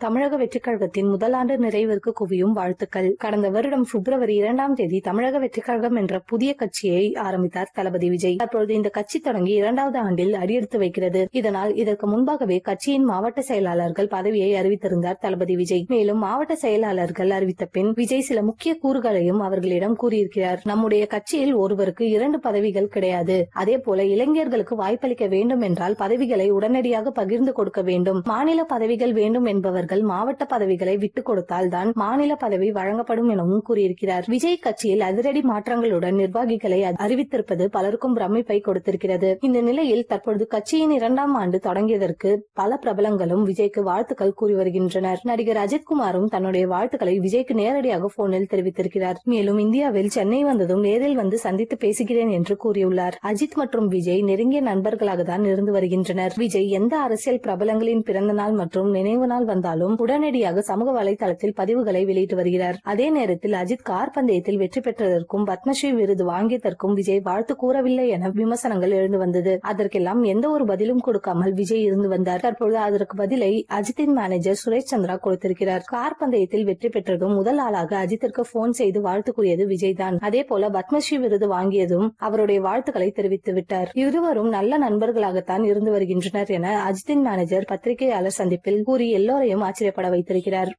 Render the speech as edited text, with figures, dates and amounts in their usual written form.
தமிழக வெற்றிக் கழகத்தின் முதலாண்டு நிறைவிற்கு குவியும் வாழ்த்துக்கள். கடந்த வருடம் பிப்ரவரி 2ஆம் தேதி தமிழக வெற்றிக் கழகம் என்ற புதிய கட்சியை ஆரம்பித்தார் தளபதி விஜய். தற்பொழுது இந்த கட்சி தொடங்கி 2வது ஆண்டில் அடியெடுத்து வைக்கிறது. இதனால் இதற்கு முன்பாகவே கட்சியின் மாவட்ட செயலாளர்கள் பதவியை அறிவித்திருந்தார் தளபதி விஜய். மேலும் மாவட்ட செயலாளர்கள் அறிவித்த பின் விஜய் சில முக்கிய கூறுகளையும் அவர்களிடம் கூறியிருக்கிறார். நம்முடைய கட்சியில் ஒருவருக்கு 2 பதவிகள் கிடையாது. அதேபோல இளைஞர்களுக்கு வாய்ப்பளிக்க வேண்டும் என்றால் பதவிகளை உடனடியாக பகிர்ந்து கொடுக்க வேண்டும். மாநில பதவிகள் வேண்டும் என்பவர்கள் மாவட்ட பதவிகளை விட்டுக் கொடுத்தால் தான் மாநில பதவி வழங்கப்படும் எனவும் கூறியிருக்கிறார். விஜய் கட்சியில் அதிரடி மாற்றங்களுடன் நிர்வாகிகளை அறிவித்திருப்பது பலருக்கும் பிரமிப்பை கொடுத்திருக்கிறது. இந்த நிலையில் தற்பொழுது கட்சியின் 2ஆம் ஆண்டு தொடங்கியதற்கு பல பிரபலங்களும் விஜய்க்கு வாழ்த்துக்கள் கூறி வருகின்றனர். நடிகர் அஜித்குமாரும் தன்னுடைய வாழ்த்துக்களை விஜய்க்கு நேரடியாக போனில் தெரிவித்திருக்கிறார். மேலும் இந்தியாவில் சென்னை வந்ததும் நேரில் வந்து சந்தித்து பேசுகிறேன் என்று கூறியுள்ளார். அஜித் மற்றும் விஜய் நெருங்கிய நண்பர்களாக தான் இருந்து வருகின்றனர். விஜய் எந்த அரசியல் பிரபலங்களின் பிறந்த நாள் மற்றும் நினைவு நாள் வந்தாலும் உடனடியாக சமூக வலைதளத்தில் பதிவுகளை வெளியிட்டு வருகிறார். அதே நேரத்தில் அஜித் கார் பந்தயத்தில் வெற்றி பெற்றதற்கும் பத்மஸ்ரீ விருது வாங்கியதற்கும் விஜய் வாழ்த்து கூறவில்லை என விமர்சனங்கள் எழுந்து வந்தது. அதற்கெல்லாம் எந்த ஒரு பதிலும் கொடுக்காமல் விஜய் இருந்து வந்தார். தற்பொழுது அதற்கு பதிலை அஜித்தின் மேனேஜர் சுரேஷ் சந்திரா கொடுத்திருக்கிறார். கார் பந்தயத்தில் வெற்றி பெற்றதும் முதல் ஆளாக அஜித்திற்கு போன் செய்து வாழ்த்து கூறியது விஜய் தான். அதே போல பத்மஸ்ரீ விருது வாங்கியதும் அவருடைய வாழ்த்துக்களை தெரிவித்து விட்டார். இருவரும் நல்ல நண்பர்களாகத்தான் இருந்து வருகின்றனர் என அஜித்தின் மேனேஜர் பத்திரிகையாளர் சந்திப்பில் கூறி எல்லோரையும் ஆச்சரியப்பட வைத்திருக்கிறார்.